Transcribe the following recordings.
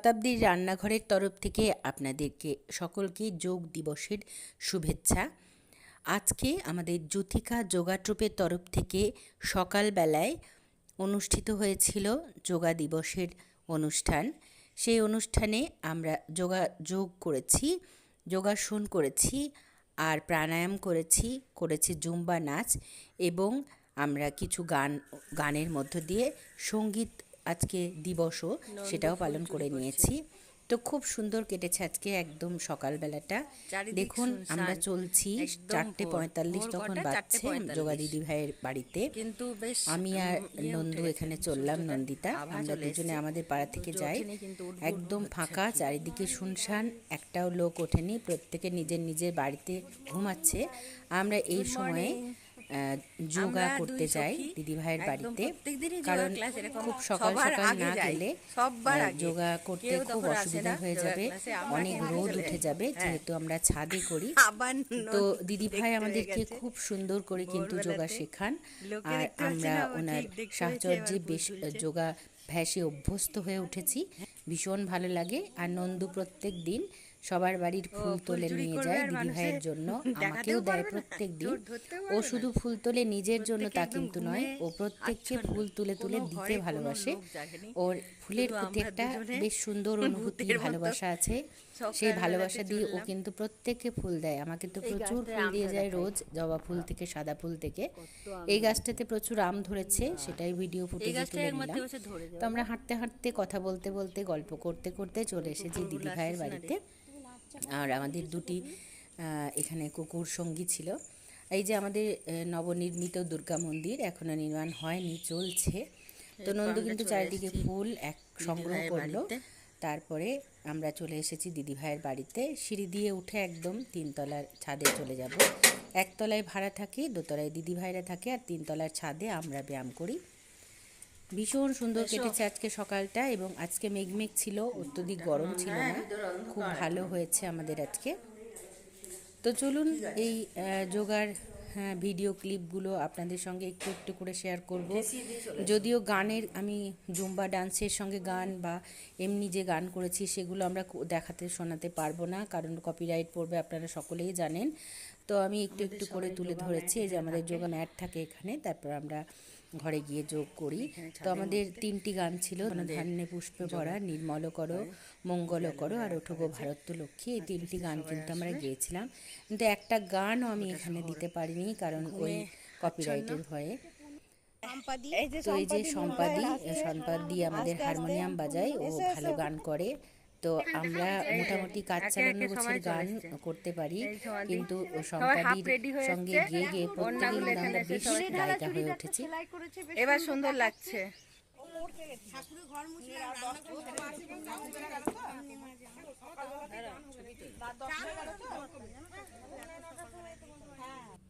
শতাব্দীর রান্নাঘরের তরফ থেকে আপনাদেরকে সকলকে যোগ দিবসের শুভেচ্ছা। আজকে আমাদের জ্যোতিকা যোগা ট্রুপের তরফ থেকে সকালবেলায় অনুষ্ঠিত হয়েছিল যোগা দিবসের অনুষ্ঠান। সেই অনুষ্ঠানে আমরা যোগ করেছি, যোগাসন করেছি, আর প্রাণায়াম করেছি জুম্বা নাচ, এবং আমরা কিছু গানের মধ্য দিয়ে সঙ্গীত আজকে দিবসও সেটাও পালন করে নিয়েছি। তো খুব সুন্দর কেটেছে আজকে একদম সকালবেলাটা। দেখুন আমরা চলছি, 4:45 তখন বাজছে যোগা দিদি ভাইয়ের বাড়িতে। আমি আর নন্দু এখানে চললাম, নন্দিতা। আমরা দুজনে আমাদের পাড়া থেকে যাই। একদম ফাঁকা, চারিদিকে শুনশান, একটাও লোক ওঠেনি, প্রত্যেকে নিজের নিজের বাড়িতে ঘুমাচ্ছে। আমরা এই সময়ে যোগা করতে যাই দিদিভাইয়ের বাড়িতে, কারণ খুব সকাল সকাল না গেলে যোগা করতে খুব অসুবিধা হয়ে যাবে, অনেক রোদ উঠে যাবে, যেহেতু আমরা ছাদে করি। তো দিদিভাই আমাদেরকে খুব সুন্দর করে কিন্তু যোগা শেখান, আর আমরা ওনার সাহচর্যে বেশ যোগা ভ্যাসে অভ্যস্ত হয়ে উঠেছি। ভীষণ ভালো লাগে। আর নন্দু প্রত্যেক দিন সবার বাড়ির ফুল তোলে নিয়ে যায় দিদিভাইয়ের জন্য, আমাকেও দেয় প্রত্যেক দিন। ও শুধু ফুল তোলে নিজের জন্য তা কিন্তু নয়, ও প্রত্যেককে ফুল তুলে তুলে দিতে ভালোবাসে। ওর ফুলের প্রতি একটা বেশ সুন্দর অনুভূতি, ভালোবাসা আছে। সেই ভালোবাসা দিয়ে ও কিন্তু প্রত্যেককে ফুল দেয়। আমাকে তো প্রচুর ফুল দিয়ে যায় রোজ, জবা ফুল থেকে সাদা ফুল থেকে। এই গাছটাতে প্রচুর আম ধরেছে, সেটাই ভিডিও ফুটেজে তুলে নিলাম। তো আমরা হাঁটতে হাঁটতে, কথা বলতে বলতে, গল্প করতে করতে চলে এসেছি দিদিভাইয়ের বাড়িতে। আর আমাদের দুটি এখানে কুকুর সঙ্গী ছিল। এই যে আমাদের নবনির্মিত দুর্গা মন্দির এখনো নির্মাণ হয়নি, চলছে। তো নন্দু কিন্তু চারিদিকে ফুল সংগ্রহ করলো। তারপরে আমরা চলে এসেছি দিদিভাইয়ের বাড়িতে। সিঁড়ি দিয়ে উঠে একদম 3তলার ছাদে চলে যাব। 1তলায় ভাড়া থাকে, 2তলায় দিদিভাইরা থাকে, আর 3তলার ছাদে আমরা ব্যায়াম করি। ভীষণ সুন্দর কেটেছে আজকে সকালটা, এবং আজকে মেঘমেঘ ছিল, অত্যধিক গরম ছিল না, খুব ভালো হয়েছে আমাদের আজকে। তো চলুন এই যোগার ভিডিও ক্লিপগুলো আপনাদের সঙ্গে একটু একটু করে শেয়ার করব। যদিও গানের, আমি জুম্বা ডান্সের সঙ্গে গান বা এমনি যে গান করেছি সেগুলো আমরা দেখাতে শোনাতে পারবো না, কারণ কপিরাইট পড়বে, আপনারা সকলেই জানেন। তো আমি একটু একটু করে তুলে ধরেছি। এই যে আমাদের যোগা ম্যাট থাকে এখানে, তারপর আমরা ঘরে গিয়ে যোগ করি। তো আমাদের 3টি গান ছিল, ধান্যে পুষ্পে ভরা, নির্মল করো, মঙ্গল করো, আর ওঠো গো ভারত লক্ষ্মী। এই 3টি গান কিন্তু আমরা গেয়েছিলাম, কিন্তু একটা গানও আমি এখানে দিতে পারিনি, কারণ ওই কপিরাইটের ভয়ে। তো এই যে সম্পাদি আমাদের হারমোনিয়াম বাজায়, ও ভালো গান করে। তো আমরা মোটামুটি কাজ চালানো গোছের গান করতে পারি, কিন্তু সম্পাদির সঙ্গে গিয়ে গিয়ে প্রত্যেকেই আমরা বেশ গায়িকা হয়ে উঠেছি। এবার সুন্দর লাগছে।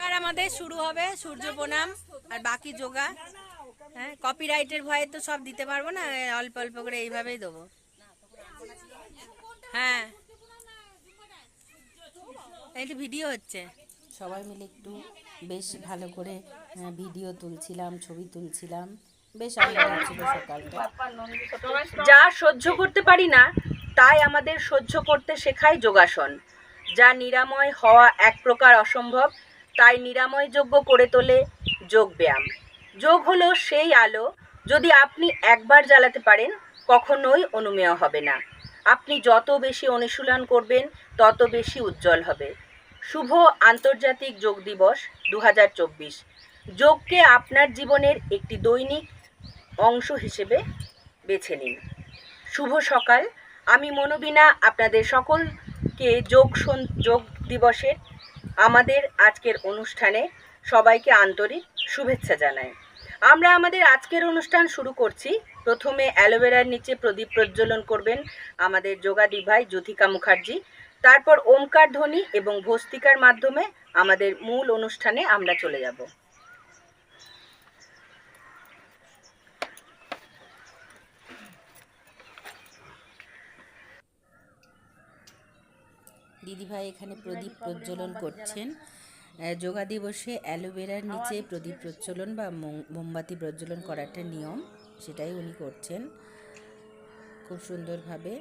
আর আমাদের শুরু হবে সূর্য প্রণাম আর বাকি যোগা। হ্যাঁ, কপিরাইটের ভয়ে তো সব দিতে পারবো না, অল্প অল্প করে এইভাবেই দেবো। হ্যাঁ, এই তো ভিডিও হচ্ছে, সবাই মিলে একটু বেশ ভালো করে ভিডিও তুলছিলাম, ছবি তুলছিলাম, বেশ আনন্দ ছিল সকালটা। যা সহ্য করতে পারি না তাই আমাদের সহ্য করতে শেখায় যোগাসন। যা নিরাময় হওয়া এক প্রকার অসম্ভব, তাই নিরাময় যোগ্য করে তোলে যোগ ব্যায়াম। যোগ হলো সেই আলো, যদি আপনি একবার জ্বালাতে পারেন কখনোই অনুমেয় হবে না। আপনি যত বেশি অনুশীলন করবেন তত বেশি উজ্জ্বল হবে। শুভ আন্তর্জাতিক যোগ দিবস 2024। যোগকে আপনার জীবনের একটি দৈনিক অংশ হিসেবে বেছে নিন। শুভ সকাল। আমি মনোবিনা আপনাদের সকলকে যোগ দিবসের আমাদের আজকের অনুষ্ঠানে সবাইকে আন্তরিক শুভেচ্ছা জানাই। আমরা আমাদের আজকের অনুষ্ঠান শুরু করছি। প্রথমে অ্যালোভেরার নিচে প্রদীপ প্রজ্বলন করবেন আমাদের যোগা দিভাই জ্যোতিকা মুখার্জি। তারপর ওমকার ধ্বনি এবং ভস্তিকার মাধ্যমে আমাদের মূল অনুষ্ঠানে আমরা চলে যাব। দিদিভাই এখানে প্রদীপ প্রজ্বলন করছেন। যোগা দিবসে অ্যালোভেরার নিচে প্রদীপ প্রজ্বলন বা মোমবাতি প্রজ্বলন করাটা নিয়ম, সেটাই উনি করছেন খুব সুন্দরভাবে।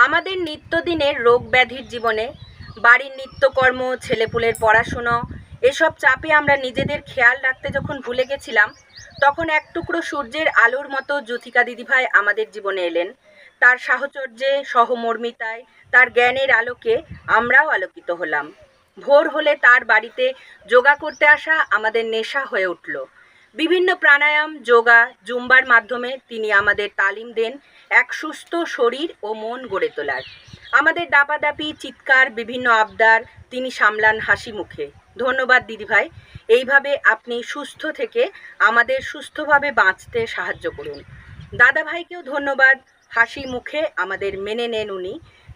আমাদের নিত্যদিনের রোগ ব্যাধির জীবনে বাড়ির নিত্যকর্ম, ছেলেপুলের পড়াশুনো এসব চাপে আমরা নিজেদের খেয়াল রাখতে যখন ভুলে গেছিলাম, তখন এক টুকরো সূর্যের আলোর মতো জ্যোতিকা দিদিভাই আমাদের জীবনে এলেন। তার সাহচর্যে, সহমর্মিতায়, তার জ্ঞানের আলোকে আমরাও আলোকিত হলাম। ভোর হলে তার বাড়িতে যোগা করতে আসা আমাদের নেশা হয়ে উঠল। বিভিন্ন প্রাণায়াম, যোগা, জুম্বার মাধ্যমে তিনি আমাদের তালিম দেন এক সুস্থ শরীর ও মন গড়ে তোলার। আমাদের দাপাদাপি, চিৎকার, বিভিন্ন আবদার তিনি সামলান হাসি মুখে। ধন্যবাদ দিদিভাই, এইভাবে আপনি সুস্থ থেকে আমাদের সুস্থভাবে বাঁচতে সাহায্য করুন। দাদাভাইকেও ধন্যবাদ, হাসি মুখে আমাদের মেনে নেন উনি,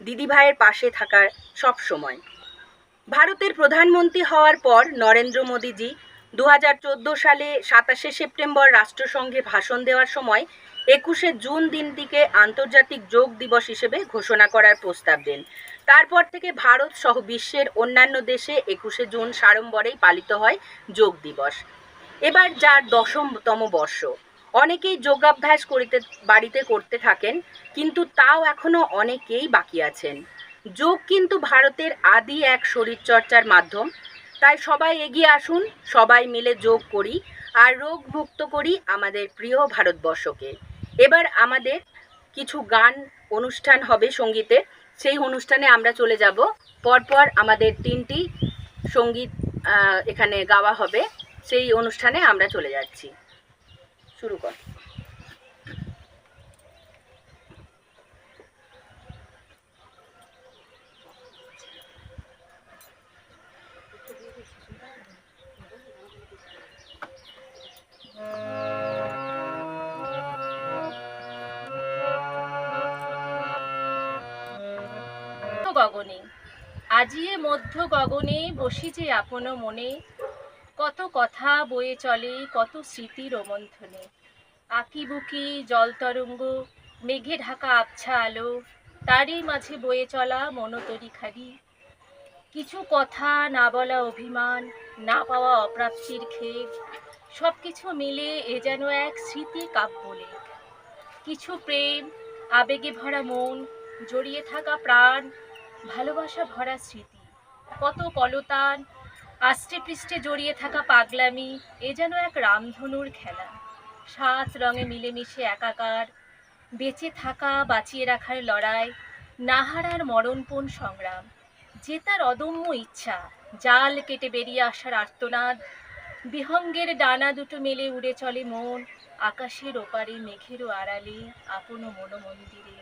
দিদিভাইয়ের পাশে থাকার সব সময়। ভারতের প্রধানমন্ত্রী হওয়ার পর নরেন্দ্র মোদীজি 2014 সালে 27শে সেপ্টেম্বর রাষ্ট্রসংঘে ভাষণ দেওয়ার সময় 21শে জুন দিনটিকে আন্তর্জাতিক যোগ দিবস হিসেবে ঘোষণা করার প্রস্তাব দেন। তারপর থেকে ভারত সহ বিশ্বের অন্যান্য দেশে 21শে জুন সাড়ম্বরেই পালিত হয় যোগ দিবস। এবার যার 10তম বর্ষ। অনেকেই যোগাভ্যাস বাড়িতে করতে থাকেন, কিন্তু তাও এখনো অনেকেই বাকি আছেন। যোগ কিন্তু ভারতের আদি এক শরীরচর্চার মাধ্যম। তাই সবাই এগিয়ে আসুন, সবাই মিলে যোগ করি আর রোগ মুক্ত করি আমাদের প্রিয় ভারতবর্ষকে। এবার আমাদের কিছু গান অনুষ্ঠান হবে সঙ্গীতের, সেই অনুষ্ঠানে আমরা চলে যাব। পরপর আমাদের 3টি সঙ্গীত এখানে গাওয়া হবে, সেই অনুষ্ঠানে আমরা চলে যাচ্ছি। শুরু কর। গগনে আজিয়ে মধ্য গগনে বসি যে আপন মনে, কত কথা বয়ে চলে, কত স্মৃতি রোমন্থনে। আঁকি বুকি জল তরঙ্গ, মেঘে ঢাকা আবছা আলো, তারই মাঝে বয়ে চলা মনতরি খালি। কিছু কথা না বলা অভিমান, না পাওয়া অপ্রাপ্তির খেদ, সব কিছু মিলে এ যেন এক স্মৃতি কাব্যলেখ। কিছু প্রেম, আবেগে ভরা মন, জড়িয়ে থাকা প্রাণ, ভালোবাসা ভরা স্মৃতি, কত কলতান, আষ্টে পৃষ্ঠে জড়িয়ে থাকা পাগলামি, এ যেন এক রামধনুর খেলা। 7 রঙে মিলেমিশে একাকার, বেঁচে থাকা, বাঁচিয়ে রাখার লড়াই, নাহারার মরণপণ সংগ্রাম, জেতার অদম্য ইচ্ছা, জাল কেটে বেরিয়ে আসার আর্তনাদ, বিহঙ্গের ডানা দুটো মেলে উড়ে চলে মন, আকাশের ওপারে মেঘেরও আড়ালে আপন মন মন্দিরে।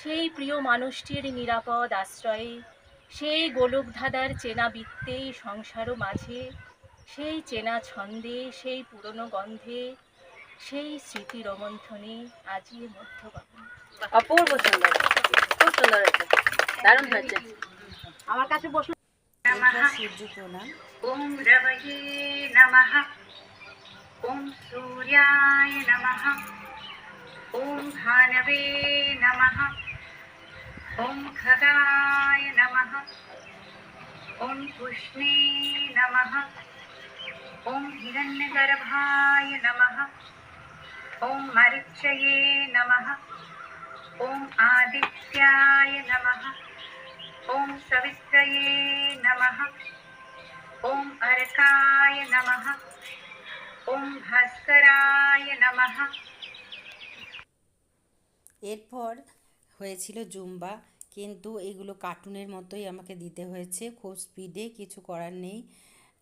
সেই প্রিয় মানুষটির নিরাপদ আশ্রয়ে, সেই গোলকধাঁধার চেনা বৃত্তে সংসারও মাঝে, সেই চেনা ছন্দে, সেই পুরনো গন্ধে, সেই স্মৃতি রোমন্থনে আজিয়ে মধ্য গগনে। অপূর্ব সুন্দর, খুব সুন্দর হয়েছে, দারুণ হয়েছে। আমার কাছে বসুন। সূর্য প্রণাম। ওম রবয়ে নমঃ, ওম সূর্যায় নমঃ, ওম ভানবে নমঃ, ওম খগায় নমঃ, ওম পুষ্ণে নমঃ, ওম হিরণ্যগর্ভায় নমঃ, ওম মরিচ্যয়ে নমঃ, ওম আদিত্যায় নমঃ, ওম সবিত্রয়ে নমঃ, ওম অর্কায় নমঃ, ওম ভাস্করায় নমঃ। এরপর হয়েছিল জুম্বা, কিন্তু এগুলো কার্টুনের মতোই আমাকে দিতে হয়েছে, খুব স্পিডে, কিছু করার নেই।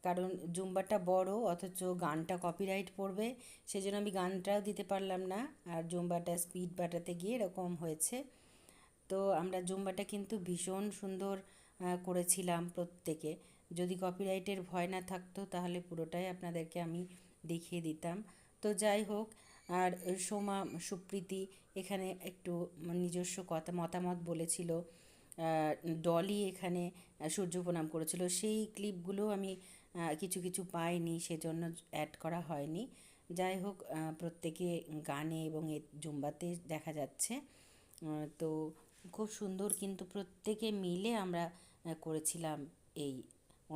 কারণ জুম্বাটা বড়, অথচ গানটা কপিরাইট পড়বে, সেজন্য আমি গানটাও দিতে পারলাম না, আর জুম্বাটা স্পিড বাটাতে গিয়ে এরকম হয়েছে। তো আমরা জুম্বাটা কিন্তু ভীষণ সুন্দর করেছিলাম প্রত্যেকে। যদি কপিরাইটের ভয় না থাকতো তাহলে পুরোটাই আপনাদেরকে আমি দেখিয়ে দিতাম। তো যাই হোক, আর সোমা সুপ্রীতি এখানে একটু নিজস্ব কথা মতামত বলেছিল, ডলি এখানে সূর্য প্রণাম করেছিল, সেই ক্লিপগুলো আমি কিছু কিছু পাইনি, সেজন্য অ্যাড করা হয়নি। যাই হোক, প্রত্যেকে গানে এবং জুম্বাতে দেখা যাচ্ছে। তো খুব সুন্দর, কিন্তু প্রত্যেকে মিলে আমরা করেছিলাম এই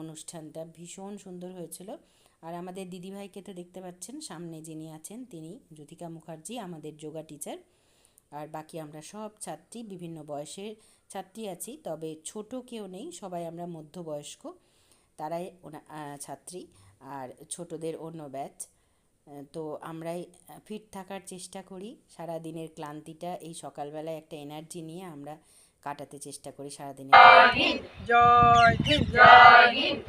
অনুষ্ঠানটা, ভীষণ সুন্দর হয়েছিল। আর আমাদের দিদিভাইকে তো দেখতে পাচ্ছেন, সামনে যিনি আছেন তিনি জ্যোতিকা মুখার্জি, আমাদের যোগা টিচার। আর বাকি আমরা সব ছাত্রী, বিভিন্ন বয়সের ছাত্রী আছি, তবে ছোট কেউ নেই, সবাই আমরা মধ্যবয়স্ক, তারাই ছাত্রী, আর ছোটদের অন্য ব্যাচ। তো আমরাই ফিট থাকার চেষ্টা করি, সারা দিনের ক্লান্তিটা এই সকালবেলায় একটা এনার্জি নিয়ে আমরা কাটাতে চেষ্টা করি সারাদিনের। জয় হিন্দ, জয় হিন্দ।